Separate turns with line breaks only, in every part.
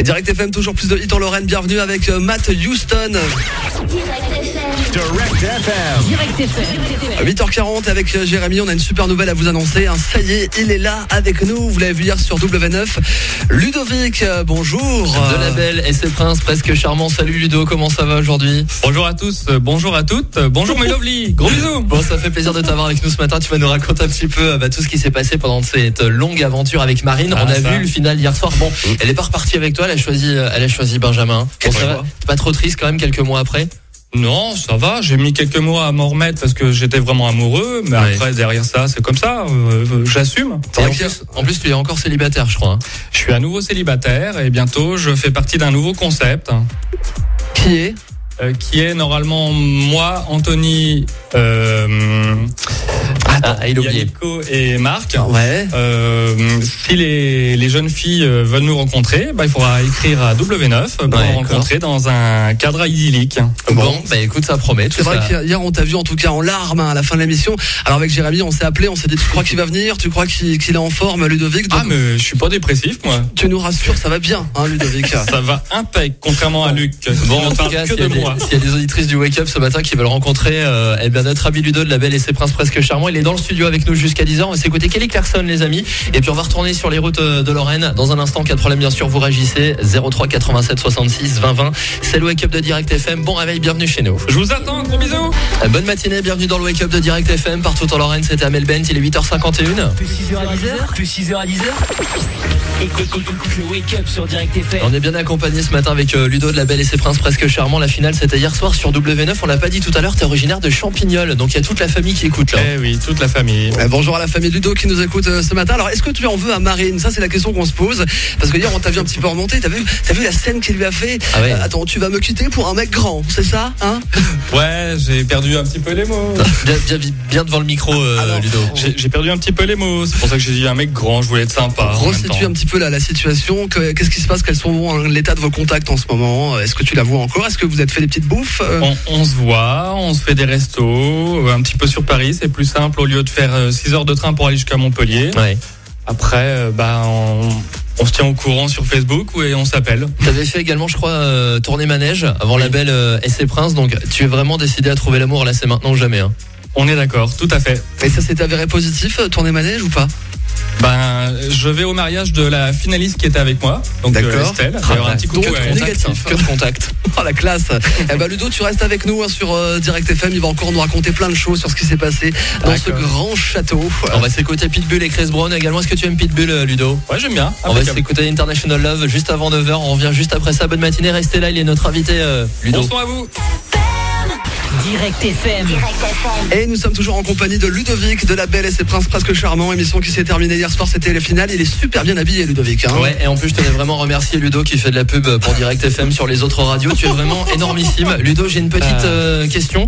Et Direct FM, toujours plus de hits en Lorraine. Bienvenue avec Matt Houston.
Direct FM.
8h40 avec Jérémy, on a une super nouvelle à vous annoncer. Ça y est, il est là avec nous. Vous l'avez vu hier sur W9. Ludovic, bonjour.
De la belle et ses princes presque charmants. Salut Ludo, comment ça va aujourd'hui?
Bonjour à tous, bonjour à toutes, bonjour mes lovely, gros bisous.
Bon, ça fait plaisir de t'avoir avec nous ce matin. Tu vas nous raconter un petit peu tout ce qui s'est passé pendant cette longue aventure avec Marine. On a vu le final hier soir. Bon, elle est pas repartie avec toi, elle a choisi Benjamin. Bon, ça va. T'es pas trop triste quand même quelques mois après?
Non, ça va, j'ai mis quelques mois à m'en remettre parce que j'étais vraiment amoureux, mais après derrière ça, c'est comme ça, j'assume.
En plus, tu es encore célibataire, je crois.
Je suis à nouveau célibataire et bientôt je fais partie d'un nouveau concept. Qui est normalement moi, Anthony, Yannico et Marc.
Ouais.
Si les jeunes filles veulent nous rencontrer, il faudra écrire à W9 pour nous rencontrer dans un cadre idyllique.
Bon, écoute, ça promet.
C'est vrai qu'hier on t'a vu en tout cas en larmes à la fin de l'émission. Alors avec Jérémy, on s'est appelé, on s'est dit tu crois qu'il va venir, tu crois qu'il est en forme, Ludovic?
Ah mais je suis pas dépressif moi.
Tu nous rassures, ça va bien, Ludovic.
Ça va impec, contrairement à Luc.
Bon, en tout cas, s'il y a des auditrices du Wake Up ce matin qui veulent rencontrer notre ami Ludo de la Belle et ses princes presque charmants, il est dans le studio avec nous jusqu'à 10h. On va s'écouter Kelly Clarkson, les amis, et puis on va retourner sur les routes de Lorraine dans un instant. 4 problèmes bien sûr, vous réagissez 03 87 66 20 20. C'est le Wake Up de Direct FM. Bon réveil, bienvenue chez nous.
Je vous attends, gros bisous.
Bonne matinée, bienvenue dans le Wake Up de Direct FM partout en Lorraine. C'était Amel Bent, il est 8h51.
De 6h à 10h. De 6h à 10h. Écoute le Wake Up sur Direct FM.
On est bien accompagné ce matin avec Ludo de la Belle et ses princes presque charmants. La finale c'était hier soir sur W9. On l'a pas dit tout à l'heure, t'es originaire de Champignol, donc il y a toute la famille qui écoute là.
Eh oui, toute la famille.
Bonjour à la famille Ludo qui nous écoute ce matin. Alors est-ce que tu en veux à Marine? Ça c'est la question qu'on se pose. Parce que hier on t'a vu un petit peu remonter. T'as vu la scène qu'il lui a fait? Attends, tu vas me quitter pour un mec grand, c'est ça
Ouais, j'ai perdu un petit peu les mots.
Bien devant le micro, Ludo.
J'ai perdu un petit peu les mots. C'est pour ça que j'ai dit un mec grand. Je voulais être sympa.
Resitue un petit peu la situation. Qu'est-ce qui se passe? Quels sont l'état de vos contacts en ce moment? Est-ce que tu la vois encore? Est-ce que vous êtes fait des petites bouffes?
On se voit, on se fait des restos, un petit peu sur Paris. C'est plus simple au lieu de faire 6 heures de train pour aller jusqu'à Montpellier. Ouais. Après, on se tient au courant sur Facebook et on s'appelle.
Tu avais fait également, je crois, tourner manège avant la Belle et ses princes. Donc tu es vraiment décidé à trouver l'amour. Là, c'est maintenant ou jamais.
On est d'accord, tout à fait.
Et ça s'est avéré positif, tourner manège ou pas?
Je vais au mariage de la finaliste qui était avec moi, donc Estelle.
Un petit coup négatif.
Que de contact.
Oh la classe. Ludo, tu restes avec nous sur Direct FM. Il va encore nous raconter plein de choses sur ce qui s'est passé dans ce grand château.
On va s'écouter Pitbull et Chris Brown également. Est-ce que tu aimes Pitbull, Ludo?
Ouais, j'aime bien.
On va s'écouter International Love juste avant 9h. On revient juste après ça. Bonne matinée, restez là. Il est notre invité, Ludo.
Bonsoir à vous.
Direct FM.
Et nous sommes toujours en compagnie de Ludovic de la Belle et ses princes presque charmants. Émission qui s'est terminée hier soir, c'était la finale. Il est super bien habillé, Ludovic.
Ouais, et en plus je tenais vraiment remercier Ludo qui fait de la pub pour Direct FM sur les autres radios. Tu es vraiment énormissime. Ludo, j'ai une petite question.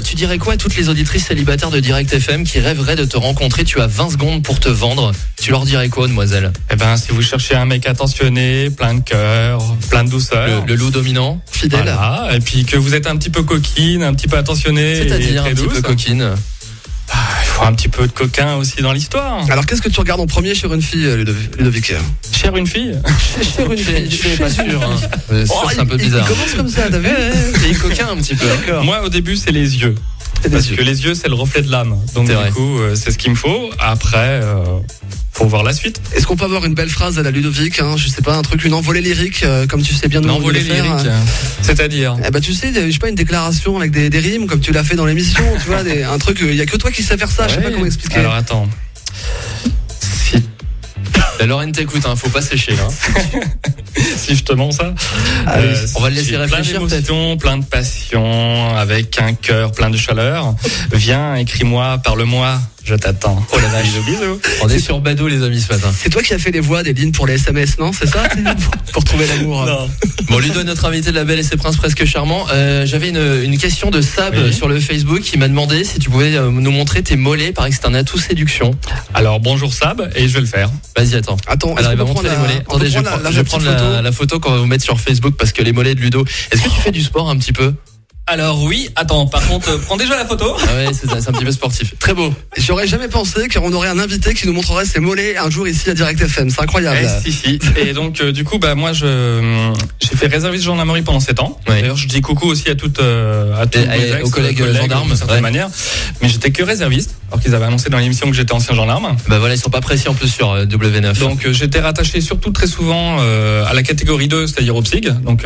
Tu dirais quoi à toutes les auditrices célibataires de Direct FM qui rêveraient de te rencontrer? Tu as 20 secondes pour te vendre. Tu leur dirais quoi, demoiselle?
Si vous cherchez un mec attentionné, plein de cœur, plein de douceur,
le loup dominant,
fidèle,
voilà. Et puis que vous êtes un petit peu coquine, un petit peu attentionné,
c'est-à-dire
et
un petit peu coquine.
Il faut un petit peu de coquin aussi dans l'histoire.
Alors qu'est-ce que tu regardes en premier chez une fille, Ludovic?
Chez une fille?
Chez une fille,
je suis pas sûr. C'est un peu bizarre.
Il commence comme ça, t'as vu?
C'est coquin un petit peu.
D'accord.
Moi au début c'est les yeux. Parce que les yeux c'est le reflet de l'âme. Donc du coup c'est ce qu'il me faut. Après faut voir la suite.
Est-ce qu'on peut avoir une belle phrase à la Ludovic, je sais pas, un truc, une envolée lyrique, comme tu sais bien nous le faire.
Une envolée lyrique, c'est-à-dire
tu sais, je sais pas, une déclaration avec des rimes comme tu l'as fait dans l'émission, tu vois, un truc, il y a que toi qui sais faire ça, je sais pas comment expliquer.
Alors attends.
La Lorraine t'écoute, faut pas sécher là.
Si je te mens ça.
On va le laisser réfléchir.
Plein d'émotions, plein de passion, avec un cœur plein de chaleur. Viens, écris-moi, parle-moi. Je t'attends.
Oh la vache. Bisous. On est sur Badou les amis ce matin.
C'est toi qui as fait les voix des lignes pour les SMS, non? C'est ça? Pour trouver l'amour.
Non.
Bon, Ludo est notre invité de la Belle et ses princes presque charmants. J'avais une question de Sab sur le Facebook qui m'a demandé si tu pouvais nous montrer tes mollets. Paraît que c'est un atout séduction.
Alors bonjour Sab, et je vais le faire.
Vas-y, attends. Alors il va montrer les mollets. Attendez, je vais prendre la photo qu'on va vous mettre sur Facebook parce que les mollets de Ludo. Est-ce que tu fais du sport un petit peu?
Alors oui, attends, par contre, prends déjà la photo.
Ah ouais, c'est un petit peu sportif. Très beau.
J'aurais jamais pensé qu'on aurait un invité qui nous montrerait ses mollets un jour ici à Direct FM. C'est incroyable.
Si. Et donc, du coup, moi, j'ai fait réserviste gendarmerie pendant 7 ans. Ouais. D'ailleurs, je dis coucou aussi à tous
aux collègues gendarmes,
de certaine manière. Mais j'étais que réserviste, alors qu'ils avaient annoncé dans l'émission que j'étais ancien gendarme.
Bah voilà, ils sont pas précis en plus sur W9.
Donc, j'étais rattaché surtout très souvent à la catégorie 2, c'est-à-dire au PSIG. Donc,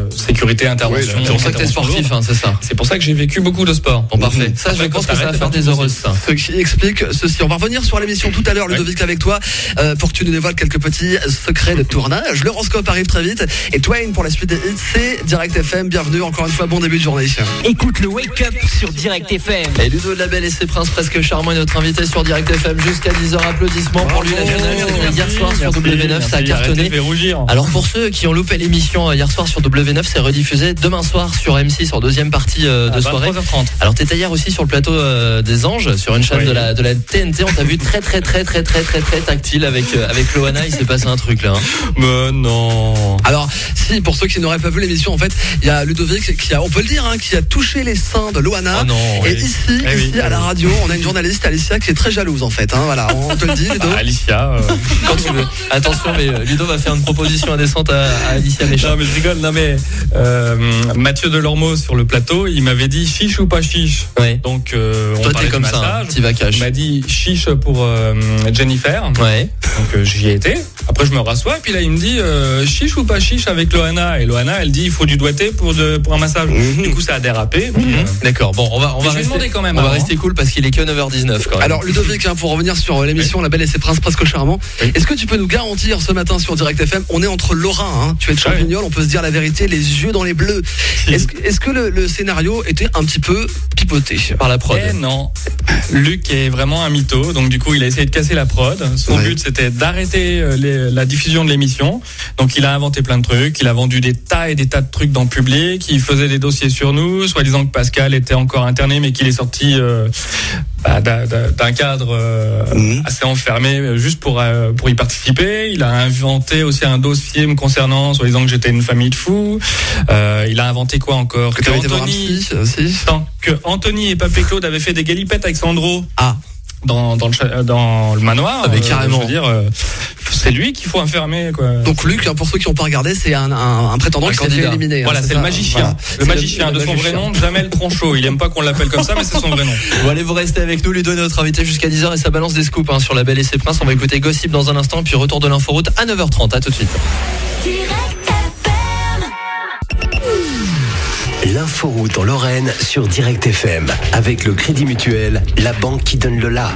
sécurité, intervention.
Oui, c'est pour ça que t'es sportif, c'est ça.
C'est pour ça que j'ai vécu beaucoup de sport.
Bon, parfait. Ça, je pense que ça va faire des heureuses, ça.
Ce qui explique ceci. On va revenir sur l'émission tout à l'heure, Ludovic, avec toi, pour que tu nous dévoiles quelques petits secrets de tournage. L'horoscope arrive très vite. Et Twain pour la suite des hits, c'est Direct FM. Bienvenue, encore une fois, bon début de journée.
Écoute le Wake Up sur Direct FM.
Et Ludo de la Belle et ses Princes presque charmants est notre invité sur Direct FM jusqu'à 10h. Applaudissements pour lui national. C'était hier soir sur W9, ça a cartonné. Alors pour ceux qui ont loupé l'émission hier soir sur W9, c'est rediffusé demain soir sur M6 en deuxième partie de soirée.
23h30.
Alors t'étais hier aussi sur le plateau des Anges sur une chaîne de la TNT. On t'a vu très tactile avec Loana. Il s'est passé un truc là.
Mais non.
Alors si pour ceux qui n'auraient pas vu l'émission, en fait, il y a Ludovic qui a, on peut le dire, qui a touché les seins de Loana.
Oh non,
et ici à la radio, on a une journaliste, Alicia, qui est très jalouse en fait. Voilà, on te le dit, Ludo.
Alicia,
quand tu veux. Attention, mais Ludo va faire une proposition indécente à Alicia Méchant.
Non mais je rigole. Non mais Mathieu Delormeau sur le plateau, il m'avait dit chiche ou pas chiche.
Ouais.
Donc on
toi
parlait
t'es comme
du massage.
Ça, t'y vas cash.
Il m'a dit chiche pour Jennifer.
Ouais.
Donc j'y ai été. Après je me rassois et puis là il me dit chiche ou pas chiche avec Loana. Et Loana elle dit il faut du doigté pour un massage. Du coup ça a dérapé.
D'accord. Bon, on va rester
quand même.
On va rester cool parce qu'il est que 9h19 quand même.
Alors Ludovic, pour revenir sur l'émission La Belle et ses Princes presque charmants, est-ce que tu peux nous garantir ce matin sur Direct FM, on est entre Lorrain, tu es de Champignol, on peut se dire la vérité, les yeux dans les bleus. Est-ce que le scénario était un petit peu pipoté par la prod?
Non. Luc est vraiment un mytho, donc du coup il a essayé de casser la prod. Son but c'était d'arrêter la diffusion de l'émission. Donc il a inventé plein de trucs, il a vendu des tas et des tas de trucs dans le public, il faisait des dossiers sur nous, soi-disant que Pascal était encore interné mais qu'il est sorti d'un cadre assez enfermé juste pour y participer. Il a inventé aussi un dossier me concernant, soi-disant que j'étais une famille de fous. Il a inventé quoi encore? Que Anthony et Papé Claude avaient fait des galipettes avec Sandro. Dans le manoir.
Mais carrément.
Je veux dire, c'est lui qu'il faut enfermer, quoi.
Donc Luc, pour ceux qui n'ont pas regardé, c'est un prétendant qui s'est fait éliminer.
Voilà, c'est le magicien. Voilà. Le magicien de son vrai nom, Jamel Tronchot. Il aime pas qu'on l'appelle comme ça, mais c'est son vrai nom.
Bon, allez, vous restez avec nous, Ludo, notre invité jusqu'à 10h et ça balance des scoops sur La Belle et ses Princes. On va écouter Gossip dans un instant, puis retour de l'inforoute à 9h30. À tout de suite.
L'inforoute en Lorraine sur Direct FM avec le Crédit Mutuel, la banque qui donne le la.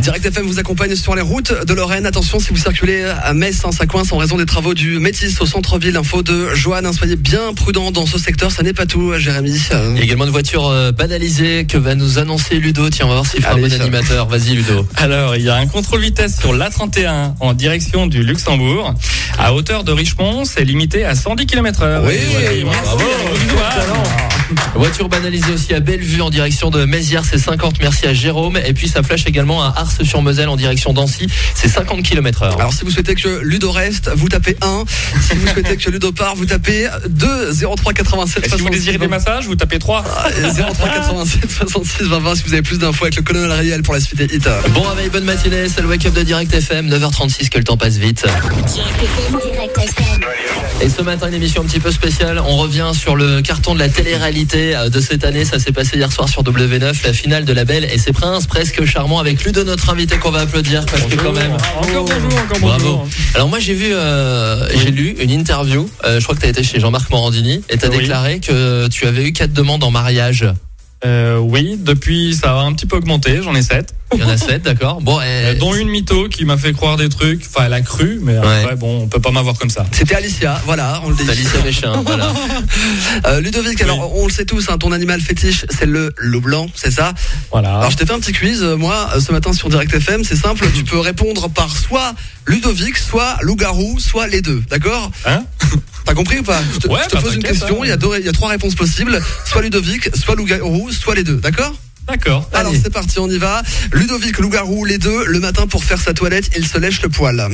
Direct FM vous accompagne sur les routes de Lorraine. Attention, si vous circulez à Metz, ça coince en raison des travaux du Métis au centre-ville. Info de Joanne. Soyez bien prudents dans ce secteur. Ça n'est pas tout, Jérémy.
Il y a également une voiture banalisée que va nous annoncer Ludo. Tiens, on va voir s'il fera un bon animateur. Vas-y, Ludo.
Alors, il y a un contrôle vitesse sur l'A31 en direction du Luxembourg. À hauteur de Richemont, c'est limité à 110 km/h.
Oui,
bravo. Voiture banalisée aussi à Bellevue en direction de Mézières, c'est 50. Merci à Jérôme. Et puis ça flash également à Ars-sur-Moselle en direction d'Ancy, c'est 50 km/h.
Alors si vous souhaitez que Ludo reste, vous tapez 1. Si vous souhaitez que Ludo part, vous tapez 2 03 87 66.
Si vous désirez des massages, vous tapez 3.
03 87 66 20 20 si vous avez plus d'infos avec le colonel Riel pour la suite des hits.
Bon réveil, bonne matinée, c'est le Wake Up de Direct FM, 9h36, que le temps passe vite.
Direct FM.
Et ce matin, une émission un petit peu spéciale. On revient sur le carton de la télé-réalité de cette année. Ça s'est passé hier soir sur W9, la finale de La Belle et ses Princes, presque charmant, avec Ludo, notre invité qu'on va applaudir parce que quand même.
Encore bonjour.
Bravo. Alors moi j'ai vu, j'ai lu une interview. Je crois que tu as été chez Jean-Marc Morandini et tu as déclaré que tu avais eu 4 demandes en mariage.
Oui, depuis ça a un petit peu augmenté, j'en ai 7.
Il y en a 7, d'accord. Bon,
dont une mytho qui m'a fait croire des trucs. Enfin, elle a cru, mais après, bon, on peut pas m'avoir comme ça.
C'était Alicia, voilà, on le dit.
Alicia Méchin, voilà.
Ludovic, alors on le sait tous, ton animal fétiche, c'est le loup blanc, c'est ça?
Voilà.
Alors je t'ai fait un petit quiz, moi, ce matin sur Direct FM, c'est simple, tu peux répondre par soit Ludovic, soit loup-garou, soit les deux, d'accord? T'as compris ou pas? Je te pose une question, il y a 3 réponses possibles, soit Ludovic, soit loup-garou, soit les deux, d'accord?
D'accord.
Alors c'est parti, on y va. Ludovic, loup-garou, les deux, le matin pour faire sa toilette, il se lèche le poil.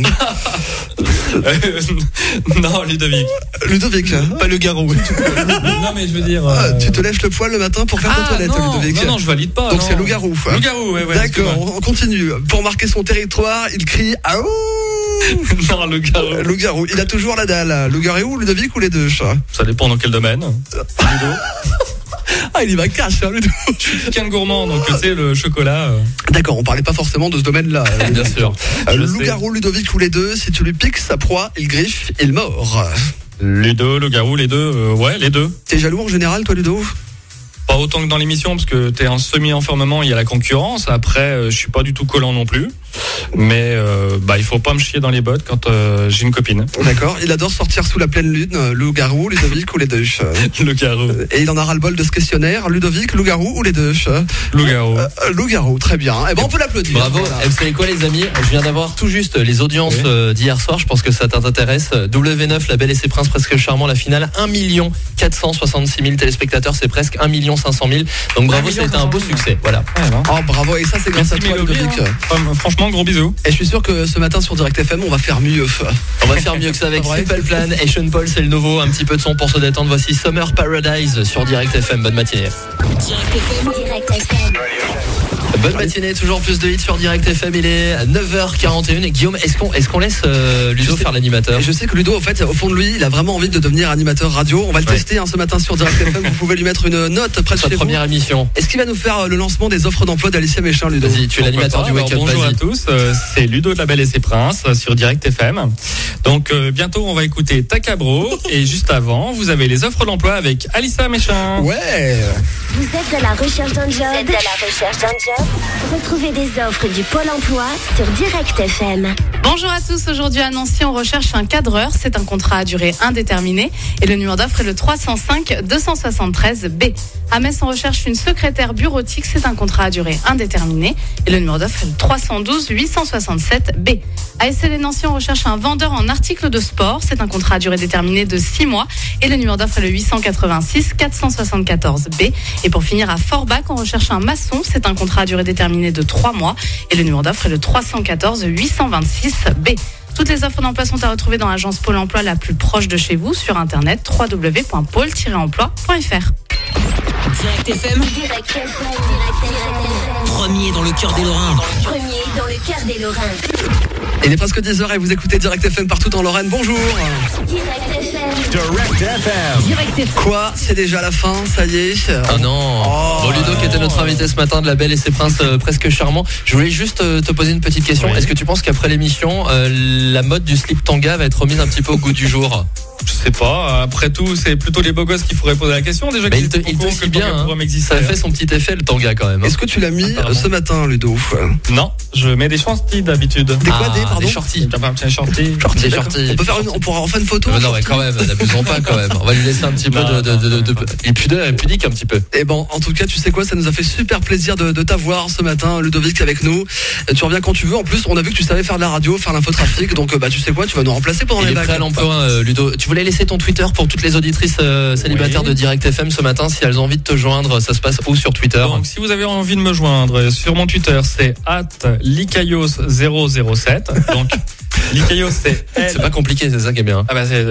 Non, Ludovic.
Ludovic,
pas le garou.
Non, mais je veux dire.
Tu te lèches le poil le matin pour faire ta toilette, Ludovic.
Non, je valide pas.
Donc
non.
c'est loup-garou.
Loup-garou, ouais.
D'accord, on continue. Pour marquer son territoire, il crie Aouh.
Non, loup-garou.
Loup-garou, il a toujours la dalle. Loup-garou, Ludovic ou les deux?
Ça dépend dans quel domaine. Ludo.
Ah, il y va cash, Ludo.
Je suis quelqu'un de gourmand, donc tu sais, le chocolat.
D'accord, on parlait pas forcément de ce domaine-là.
Bien sûr.
Loup-garou, Ludovic ou les deux, si tu lui piques sa proie, il griffe, il mord.
Ludo, loup-garou, les deux. Ouais, les deux.
T'es jaloux en général, toi, Ludo?
Pas autant que dans l'émission, parce que t'es en semi-enfermement, il y a la concurrence. Après, je suis pas du tout collant non plus. Mais il faut pas me chier dans les bottes quand j'ai une copine.
D'accord, il adore sortir sous la pleine lune. Loup-garou, Ludovic ou les deux?
Loup-garou.
Et il en a ras-le-bol de ce questionnaire. Ludovic, loup-garou ou les deux?
Loup-garou.
Loup-garou, très bien. Eh ben on peut l'applaudir.
Bravo.
Voilà.
Vous savez quoi, les amis? Je viens d'avoir tout juste les audiences d'hier soir. Je pense que ça t'intéresse. W9, La Belle et ses Princes, presque charmant, la finale. 1 466 000 téléspectateurs. C'est presque 1 500 000. Donc bravo, ça a été un beau succès. Voilà.
Oh, bravo. Et ça, c'est grâce à toi, Ludovic.
Franchement, gros bisous.
Et je suis sûr que ce matin sur Direct FM, on va faire mieux.
On va faire mieux que ça avec Simple Plan et Sean Paul, c'est le nouveau. Un petit peu de son pour se détendre. Voici Summer Paradise sur Direct FM. Bonne matinée.
Direct FM.
Bonne matinée, toujours plus de hits sur Direct FM. Il est 9h41. Et Guillaume, est-ce qu'on laisse Ludo faire l'animateur?
Je sais que Ludo, en fait, au fond de lui, il a vraiment envie de devenir animateur radio. On va le tester ce matin sur Direct FM. Vous pouvez lui mettre une note près de chez vous.
Première émission.
Est-ce qu'il va nous faire le lancement des offres d'emploi d'Alicia Méchin, Ludo?
Vas-y, tu es l'animateur du Wake Up.
Bonjour à tous, c'est Ludo de La Belle et ses Princes sur Direct FM. Donc bientôt on va écouter Takabro et juste avant vous avez les offres d'emploi avec Alicia Méchin.
Ouais.
Vous êtes à la recherche d'un job? Retrouvez des offres du Pôle emploi sur Direct FM.
Bonjour à tous, aujourd'hui à Nancy on recherche un cadreur, c'est un contrat à durée indéterminée et le numéro d'offre est le 305 273 B. À Metz on recherche une secrétaire bureautique, c'est un contrat à durée indéterminée et le numéro d'offre est le 312 867 B. À Essel et Nancy on recherche un vendeur en articles de sport, c'est un contrat à durée déterminée de 6 mois et le numéro d'offre est le 886 474 B. Et pour finir à Forbach on recherche un maçon, c'est un contrat à durée déterminée de 3 mois et le numéro d'offre est le 314 826 B. Toutes les offres d'emploi sont à retrouver dans l'agence Pôle emploi la plus proche de chez vous sur internet www.pôle-emploi.fr.
Direct FM. Premier dans le cœur des Lorrains.
Il est presque 10h et vous écoutez Direct FM partout en Lorraine. Bonjour.
Direct FM.
Quoi? C'est déjà la fin, ça y est.
Oh non. Bon, Ludo qui était notre invité ce matin de La Belle et ses Princes presque charmants. Je voulais juste te poser une petite question. Est-ce que tu penses qu'après l'émission, la mode du slip tanga va être remise un petit peu au goût du jour?
Je sais pas, après tout c'est plutôt les beaux gosses qu'il faudrait poser la question déjà.
Il te dit bien, ça fait son petit effet le tanga quand même.
Est-ce que tu l'as mis ce matin, Ludo?
Non, je mets des shorties d'habitude.
Des quoi? Pardon?
Des shorties.
Des shorties.
Des shorties.
On pourra en faire une photo.
Non mais quand même, n'abusons pas quand même. On va lui laisser un petit peu de pudique un petit peu.
Et bon, en tout cas, tu sais quoi, ça nous a fait super plaisir de t'avoir ce matin, Ludovic, avec nous. Tu reviens quand tu veux. En plus, on a vu que tu savais faire de la radio, faire l'infotrafic. Donc, tu sais quoi, tu vas nous remplacer pendant les vacances.
Il est prêt à l'emploi, Ludo. Tu voulais laisser ton Twitter pour toutes les auditrices célibataires de Direct FM ce matin, si elles ont envie de te joindre, ça se passe où sur Twitter?
Donc si vous avez envie de me joindre, sur mon Twitter c'est @likaios007. Donc Likaios c'est
pas compliqué, c'est ça qui est bien.
Ah bah c'est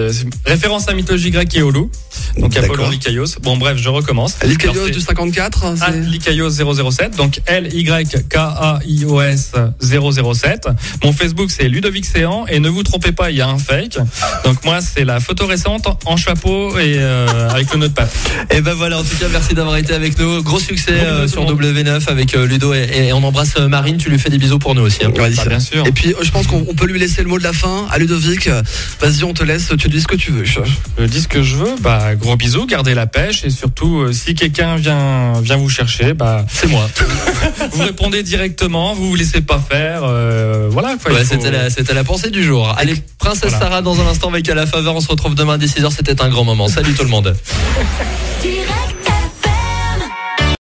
référence à mythologie grecque et au loup. Donc Apollon Likaios. Bon bref, je recommence.
Likaios du 54,
@likaios007. Donc LYKAIOS 007. Mon Facebook c'est Ludovic Séan et ne vous trompez pas, il y a un fake. Donc moi c'est la photo récente en chapeau et avec le nœud de pape.
Et ben voilà, en tout cas merci d'avoir été avec nous. Gros succès sur W9 avec Ludo et on embrasse Marine, tu lui fais des bisous pour nous aussi.
Ouais, bien sûr. Et puis je pense qu'on peut lui laisser le mot de la fin à Ludovic. Vas-y, on te laisse, tu dis ce que tu veux.
Je dis ce que je veux. Bah gros bisous, gardez la pêche et surtout si quelqu'un vient vous chercher, bah
c'est moi.
Vous répondez directement, vous laissez pas faire. Voilà quoi.
Ouais, c'était la pensée du jour. Allez, Princesse Sarah dans un instant avec À la faveur. On se retrouve demain dès 6h. C'était un grand moment. Salut tout le monde.